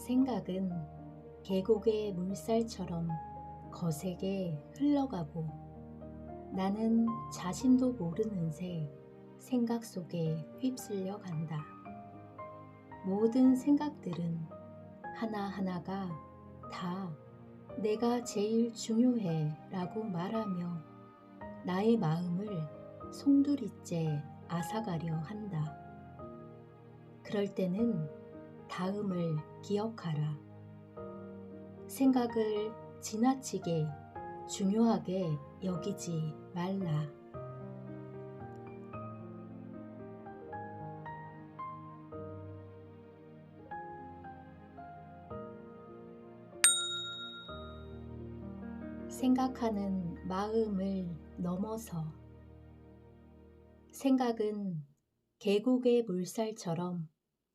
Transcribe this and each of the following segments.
생각은 계곡의 물살처럼 거세게 흘러가고 나는 자신도 모르는 새 생각 속에 휩쓸려 간다. 모든 생각들은 하나하나가 다 내가 제일 중요해 라고 말하며 나의 마음을 송두리째 앗아가려 한다. 그럴 때는 다음을 기억하라. 생각을 지나치게 중요하게 여기지 말라. 생각하는 마음을 넘어서 생각은 계곡의 물살처럼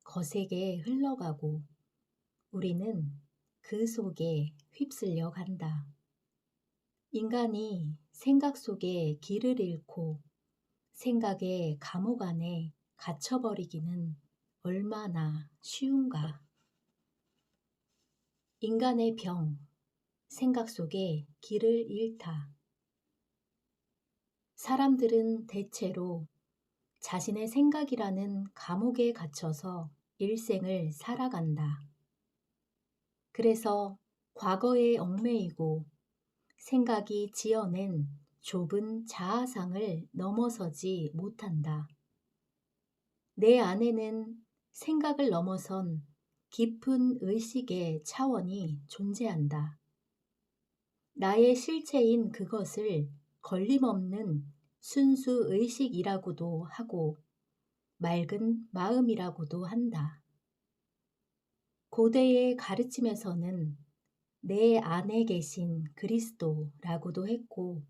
거세게 흘러가고 우리는 그 속에 휩쓸려 간다. 인간이 생각 속에 길을 잃고 생각의 감옥 안에 갇혀버리기는 얼마나 쉬운가. 인간의 병, 생각 속에 길을 잃다. 사람들은 대체로 자신의 생각이라는 감옥에 갇혀서 일생을 살아간다. 그래서 과거에 얽매이고 생각이 지어낸 좁은 자아상을 넘어서지 못한다. 내 안에는 생각을 넘어선 깊은 의식의 차원이 존재한다. 나의 실체인 그것을 걸림없는 순수 의식이라고도 하고 맑은 마음이라고도 한다. 고대의 가르침에서는 내 안에 계신 그리스도라고도 했고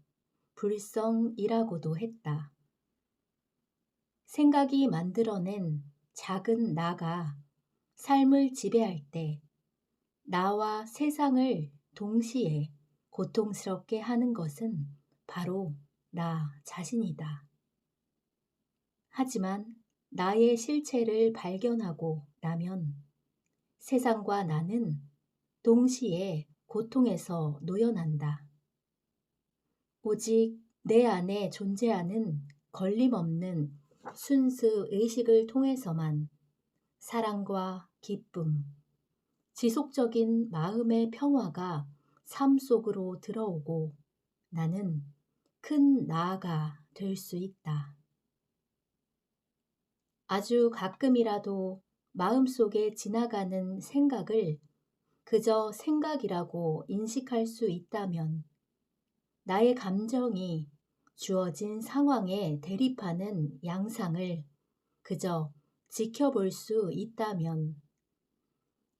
불성이라고도 했다. 생각이 만들어낸 작은 나가 삶을 지배할 때 나와 세상을 동시에 고통스럽게 하는 것은 바로 나 자신이다. 하지만 나의 실체를 발견하고 나면 세상과 나는 동시에 고통에서 놓여난다. 오직 내 안에 존재하는 걸림없는 순수 의식을 통해서만 사랑과 기쁨, 지속적인 마음의 평화가 삶 속으로 들어오고 나는 큰 나아가 될 수 있다. 아주 가끔이라도 마음속에 지나가는 생각을 그저 생각이라고 인식할 수 있다면 나의 감정이 주어진 상황에 대립하는 양상을 그저 지켜볼 수 있다면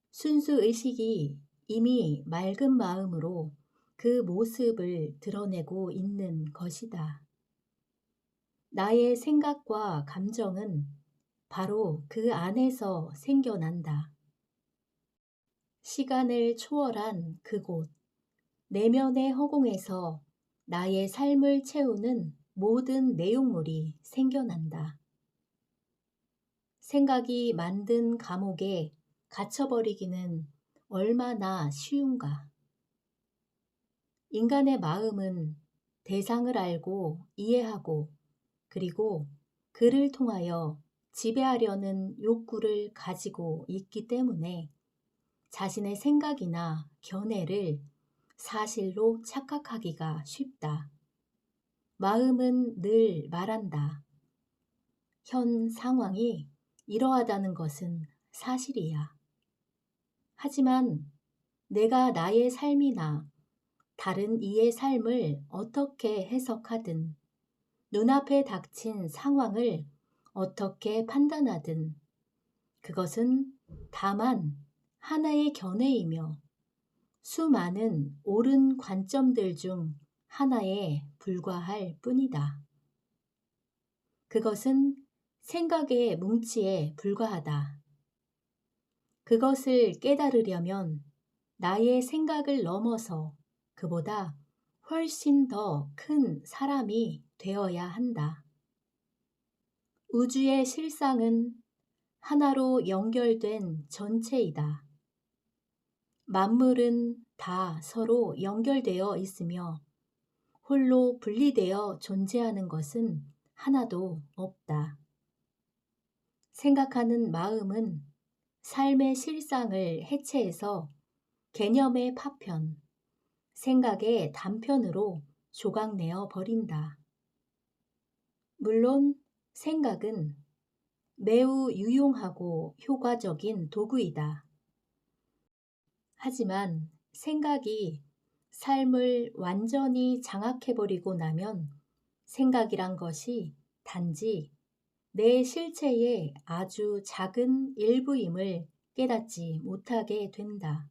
순수 의식이 이미 맑은 마음으로 그 모습을 드러내고 있는 것이다. 나의 생각과 감정은 바로 그 안에서 생겨난다. 시간을 초월한 그곳, 내면의 허공에서 나의 삶을 채우는 모든 내용물이 생겨난다. 생각이 만든 감옥에 갇혀버리기는 얼마나 쉬운가. 인간의 마음은 대상을 알고 이해하고 그리고 그를 통하여 지배하려는 욕구를 가지고 있기 때문에 자신의 생각이나 견해를 사실로 착각하기가 쉽다. 마음은 늘 말한다. 현 상황이 이러하다는 것은 사실이야. 하지만 내가 나의 삶이나 다른 이의 삶을 어떻게 해석하든 눈앞에 닥친 상황을 어떻게 판단하든 그것은 다만 하나의 견해이며 수많은 옳은 관점들 중 하나에 불과할 뿐이다. 그것은 생각의 뭉치에 불과하다. 그것을 깨달으려면 나의 생각을 넘어서 그보다 훨씬 더 큰 사람이 되어야 한다. 우주의 실상은 하나로 연결된 전체이다. 만물은 다 서로 연결되어 있으며 홀로 분리되어 존재하는 것은 하나도 없다. 생각하는 마음은 삶의 실상을 해체해서 개념의 파편, 생각의 단편으로 조각내어 버린다. 물론 생각은 매우 유용하고 효과적인 도구이다. 하지만 생각이 삶을 완전히 장악해버리고 나면 생각이란 것이 단지 내 실체의 아주 작은 일부임을 깨닫지 못하게 된다.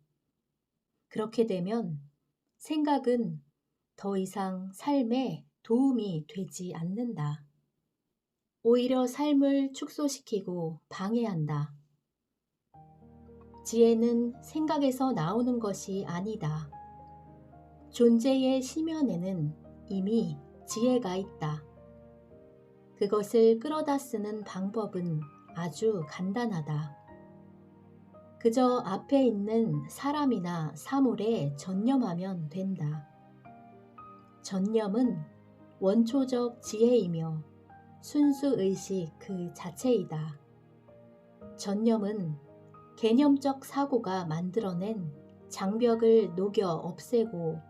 그렇게 되면 생각은 더 이상 삶에 도움이 되지 않는다. 오히려 삶을 축소시키고 방해한다. 지혜는 생각에서 나오는 것이 아니다. 존재의 심연에는 이미 지혜가 있다. 그것을 끌어다 쓰는 방법은 아주 간단하다. 그저 앞에 있는 사람이나 사물에 전념하면 된다. 전념은 원초적 지혜이며 순수의식 그 자체이다. 전념은 개념적 사고가 만들어낸 장벽을 녹여 없애고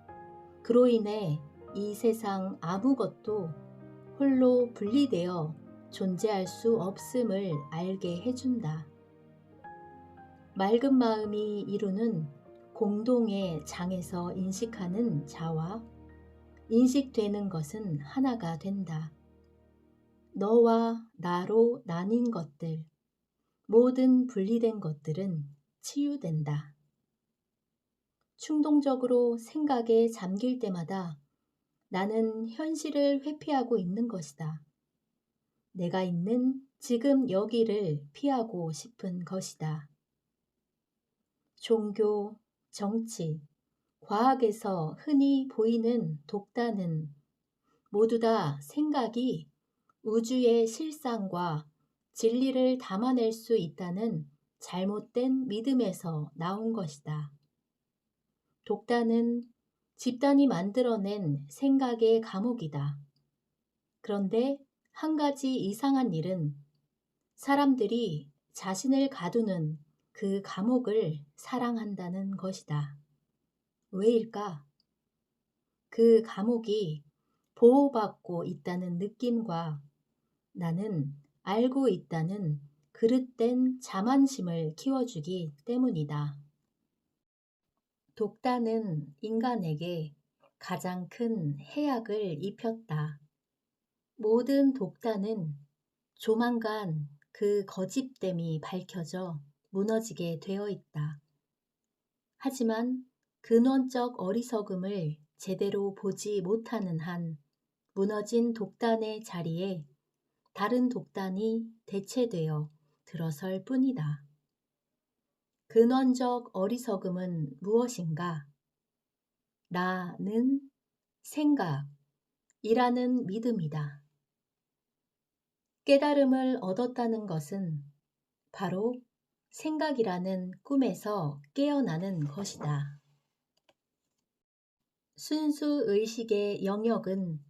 그로 인해 이 세상 아무것도 홀로 분리되어 존재할 수 없음을 알게 해준다. 맑은 마음이 이루는 공동의 장에서 인식하는 자와 인식되는 것은 하나가 된다. 너와 나로 나뉜 것들, 모든 분리된 것들은 치유된다. 충동적으로 생각에 잠길 때마다 나는 현실을 회피하고 있는 것이다. 내가 있는 지금 여기를 피하고 싶은 것이다. 종교, 정치, 과학에서 흔히 보이는 독단은 모두 다 생각이 우주의 실상과 진리를 담아낼 수 있다는 잘못된 믿음에서 나온 것이다. 독단은 집단이 만들어낸 생각의 감옥이다. 그런데 한 가지 이상한 일은 사람들이 자신을 가두는 그 감옥을 사랑한다는 것이다. 왜일까? 그 감옥이 보호받고 있다는 느낌과 나는 알고 있다는 그릇된 자만심을 키워주기 때문이다. 독단은 인간에게 가장 큰 해악을 입혔다. 모든 독단은 조만간 그 거짓됨이 밝혀져 무너지게 되어 있다. 하지만 근원적 어리석음을 제대로 보지 못하는 한 무너진 독단의 자리에 다른 독단이 대체되어 들어설 뿐이다. 근원적 어리석음은 무엇인가? 나는 생각이라는 믿음이다. 깨달음을 얻었다는 것은 바로 생각이라는 꿈에서 깨어나는 것이다. 순수 의식의 영역은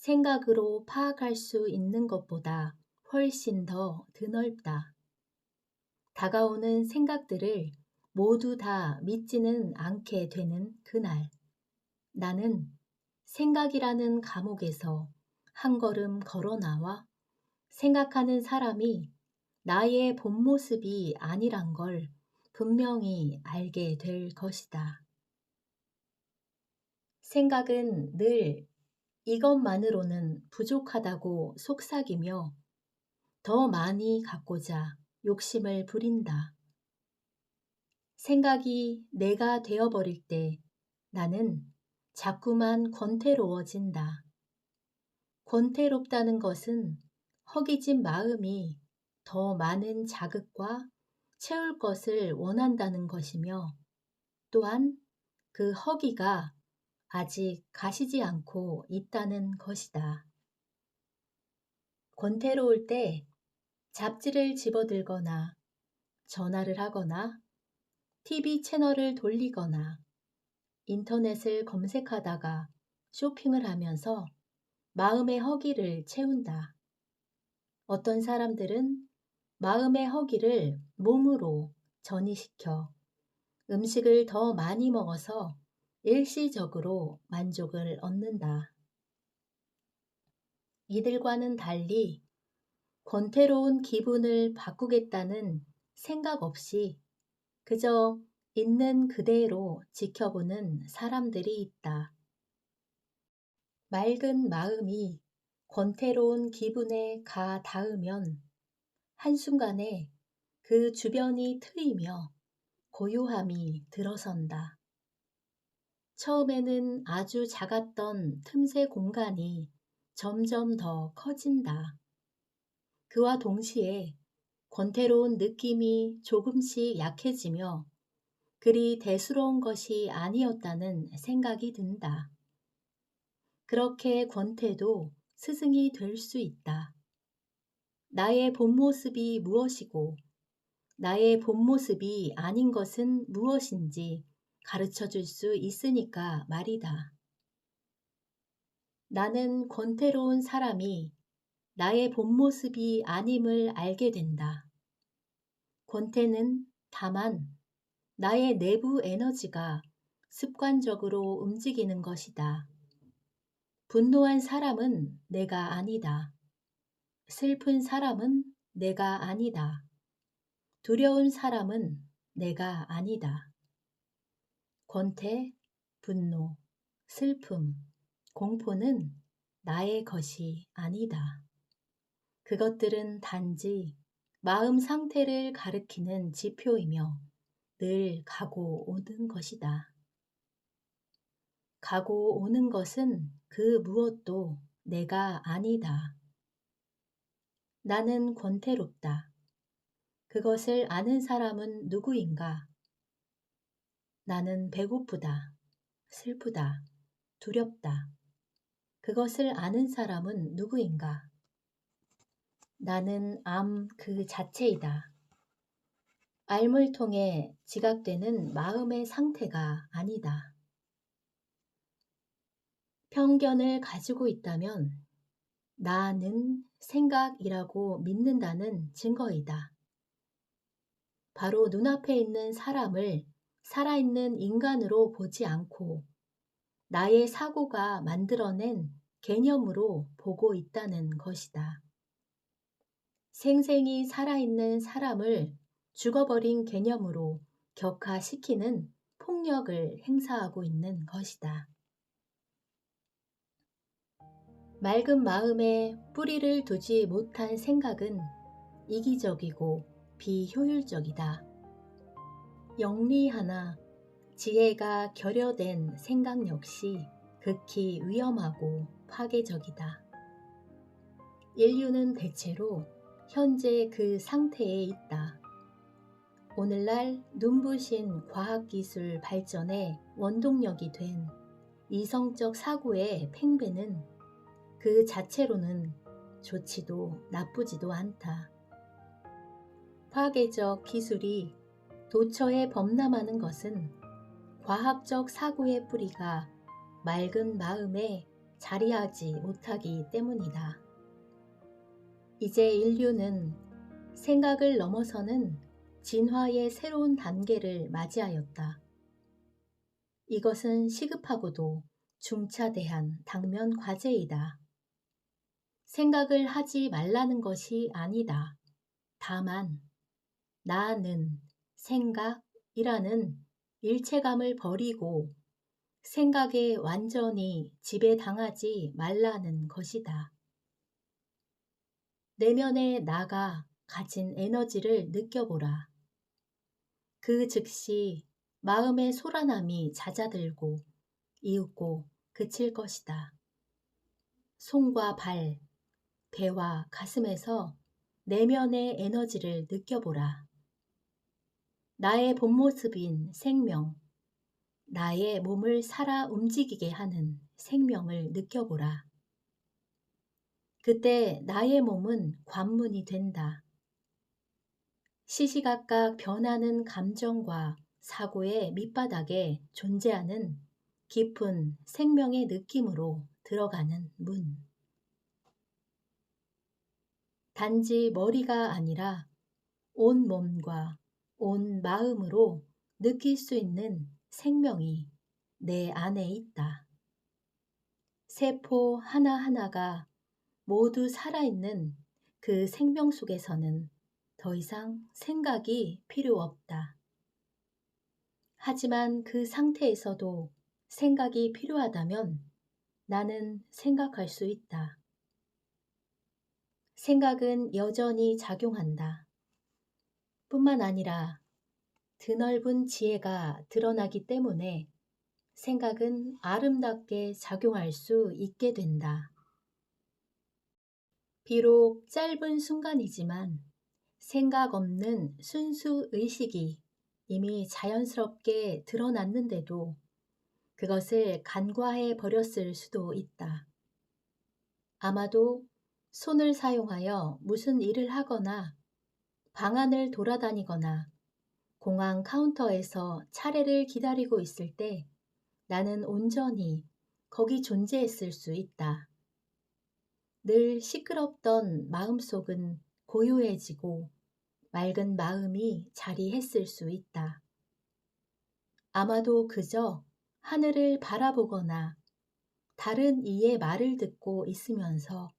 생각으로 파악할 수 있는 것보다 훨씬 더 드넓다. 다가오는 생각들을 모두 다 믿지는 않게 되는 그날, 나는 생각이라는 감옥에서 한 걸음 걸어 나와 생각하는 사람이 나의 본 모습이 아니란 걸 분명히 알게 될 것이다. 생각은 늘 이것만으로는 부족하다고 속삭이며 더 많이 갖고자 욕심을 부린다. 생각이 내가 되어버릴 때 나는 자꾸만 권태로워진다. 권태롭다는 것은 허기진 마음이 더 많은 자극과 채울 것을 원한다는 것이며 또한 그 허기가 아직 가시지 않고 있다는 것이다. 권태로울 때 잡지를 집어들거나 전화를 하거나 TV 채널을 돌리거나 인터넷을 검색하다가 쇼핑을 하면서 마음의 허기를 채운다. 어떤 사람들은 마음의 허기를 몸으로 전이시켜 음식을 더 많이 먹어서 일시적으로 만족을 얻는다. 이들과는 달리 권태로운 기분을 바꾸겠다는 생각 없이 그저 있는 그대로 지켜보는 사람들이 있다. 맑은 마음이 권태로운 기분에 가 닿으면 한순간에 그 주변이 트이며 고요함이 들어선다. 처음에는 아주 작았던 틈새 공간이 점점 더 커진다. 그와 동시에 권태로운 느낌이 조금씩 약해지며 그리 대수로운 것이 아니었다는 생각이 든다. 그렇게 권태도 스승이 될 수 있다. 나의 본 모습이 무엇이고 나의 본 모습이 아닌 것은 무엇인지 가르쳐 줄 수 있으니까 말이다. 나는 권태로운 사람이 나의 본 모습이 아님을 알게 된다. 권태는 다만 나의 내부 에너지가 습관적으로 움직이는 것이다. 분노한 사람은 내가 아니다. 슬픈 사람은 내가 아니다. 두려운 사람은 내가 아니다. 권태, 분노, 슬픔, 공포는 나의 것이 아니다. 그것들은 단지 마음 상태를 가리키는 지표이며 늘 가고 오는 것이다. 가고 오는 것은 그 무엇도 내가 아니다. 나는 권태롭다. 그것을 아는 사람은 누구인가? 나는 배고프다, 슬프다, 두렵다. 그것을 아는 사람은 누구인가? 나는 암 그 자체이다. 알물 통해 지각되는 마음의 상태가 아니다. 편견을 가지고 있다면 나는 생각이라고 믿는다는 증거이다. 바로 눈앞에 있는 사람을 살아있는 인간으로 보지 않고 나의 사고가 만들어낸 개념으로 보고 있다는 것이다. 생생히 살아있는 사람을 죽어버린 개념으로 격화시키는 폭력을 행사하고 있는 것이다. 맑은 마음에 뿌리를 두지 못한 생각은 이기적이고 비효율적이다. 영리하나 지혜가 결여된 생각 역시 극히 위험하고 파괴적이다. 인류는 대체로 현재 그 상태에 있다. 오늘날 눈부신 과학기술 발전의 원동력이 된 이성적 사고의 팽배는 그 자체로는 좋지도 나쁘지도 않다. 파괴적 기술이 도처에 범람하는 것은 과학적 사고의 뿌리가 맑은 마음에 자리하지 못하기 때문이다. 이제 인류는 생각을 넘어서는 진화의 새로운 단계를 맞이하였다. 이것은 시급하고도 중차대한 당면 과제이다. 생각을 하지 말라는 것이 아니다. 다만 나는 생각이라는 일체감을 버리고 생각에 완전히 지배당하지 말라는 것이다. 내면의 나가 가진 에너지를 느껴보라. 그 즉시 마음의 소란함이 잦아들고 이윽고 그칠 것이다. 손과 발, 배와 가슴에서 내면의 에너지를 느껴보라. 나의 본 모습인 생명, 나의 몸을 살아 움직이게 하는 생명을 느껴보라. 그때 나의 몸은 관문이 된다. 시시각각 변하는 감정과 사고의 밑바닥에 존재하는 깊은 생명의 느낌으로 들어가는 문. 단지 머리가 아니라 온 몸과 온 마음으로 느낄 수 있는 생명이 내 안에 있다. 세포 하나하나가 모두 살아있는 그 생명 속에서는 더 이상 생각이 필요 없다. 하지만 그 상태에서도 생각이 필요하다면 나는 생각할 수 있다. 생각은 여전히 작용한다. 뿐만 아니라 드넓은 지혜가 드러나기 때문에 생각은 아름답게 작용할 수 있게 된다. 비록 짧은 순간이지만 생각 없는 순수 의식이 이미 자연스럽게 드러났는데도 그것을 간과해 버렸을 수도 있다. 아마도 손을 사용하여 무슨 일을 하거나 방 안을 돌아다니거나 공항 카운터에서 차례를 기다리고 있을 때 나는 온전히 거기 존재했을 수 있다. 늘 시끄럽던 마음속은 고요해지고 맑은 마음이 자리했을 수 있다. 아마도 그저 하늘을 바라보거나 다른 이의 말을 듣고 있으면서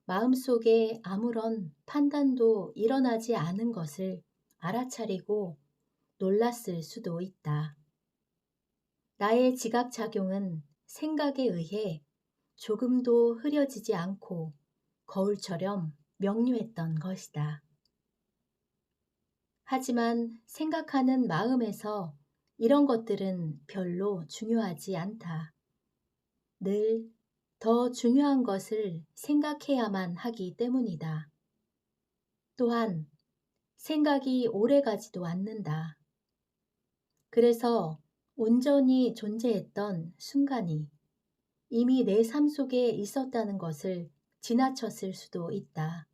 마음속에 아무런 판단도 일어나지 않은 것을 알아차리고 놀랐을 수도 있다. 나의 지각작용은 생각에 의해 조금도 흐려지지 않고 거울처럼 명료했던 것이다. 하지만 생각하는 마음에서 이런 것들은 별로 중요하지 않다. 늘 더 중요한 것을 생각해야만 하기 때문이다. 또한 생각이 오래가지도 않는다. 그래서 온전히 존재했던 순간이 이미 내 삶 속에 있었다는 것을 지나쳤을 수도 있다.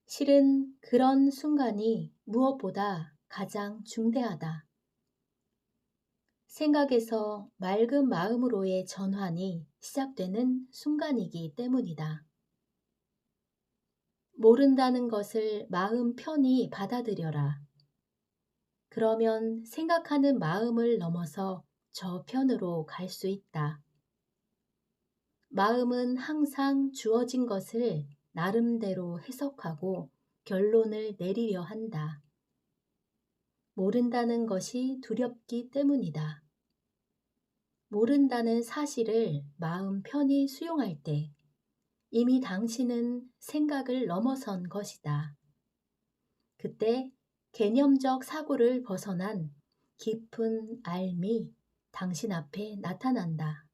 실은 그런 순간이 무엇보다 가장 중대하다. 생각에서 맑은 마음으로의 전환이 시작되는 순간이기 때문이다. 모른다는 것을 마음 편히 받아들여라. 그러면 생각하는 마음을 넘어서 저편으로 갈 수 있다. 마음은 항상 주어진 것을 나름대로 해석하고 결론을 내리려 한다. 모른다는 것이 두렵기 때문이다. 모른다는 사실을 마음 편히 수용할 때 이미 당신은 생각을 넘어선 것이다. 그때 개념적 사고를 벗어난 깊은 알미 당신 앞에 나타난다.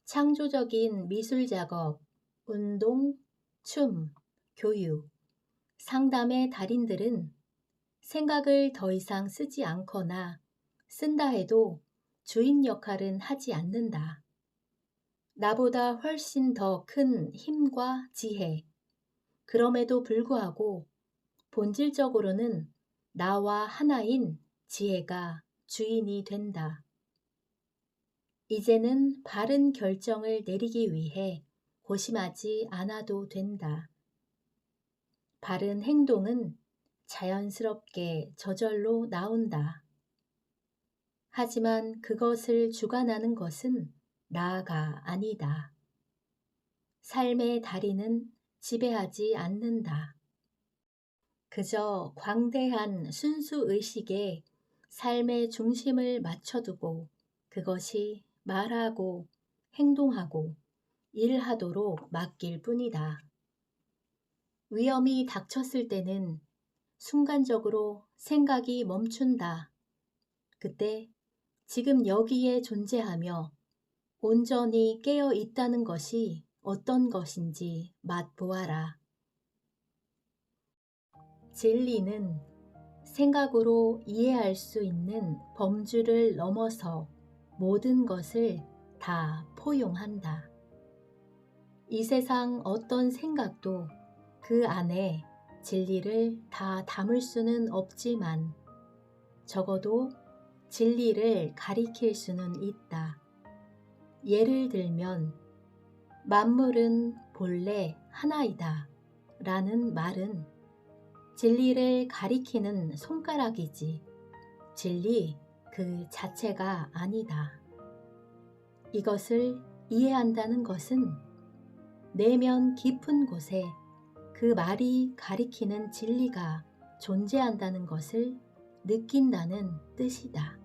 창조적인 미술 작업, 운동, 춤, 교육, 상담의 달인들은 생각을 더 이상 쓰지 않거나 쓴다 해도 주인 역할은 하지 않는다. 나보다 훨씬 더 큰 힘과 지혜, 그럼에도 불구하고 본질적으로는 나와 하나인 지혜가 주인이 된다. 이제는 바른 결정을 내리기 위해 고심하지 않아도 된다. 바른 행동은 자연스럽게 저절로 나온다. 하지만 그것을 주관하는 것은 나가 아니다. 삶의 다리는 지배하지 않는다. 그저 광대한 순수 의식에 삶의 중심을 맞춰두고 그것이 말하고 행동하고 일하도록 맡길 뿐이다. 위험이 닥쳤을 때는 순간적으로 생각이 멈춘다. 그때 지금 여기에 존재하며 온전히 깨어 있다는 것이 어떤 것인지 맛보아라. 진리는 생각으로 이해할 수 있는 범주를 넘어서 모든 것을 다 포용한다. 이 세상 어떤 생각도 그 안에 진리를 다 담을 수는 없지만 적어도 진리를 가리킬 수는 있다. 예를 들면 만물은 본래 하나이다 라는 말은 진리를 가리키는 손가락이지 진리 그 자체가 아니다. 이것을 이해한다는 것은 내면 깊은 곳에 그 말이 가리키는 진리가 존재한다는 것을 느낀다는 뜻이다.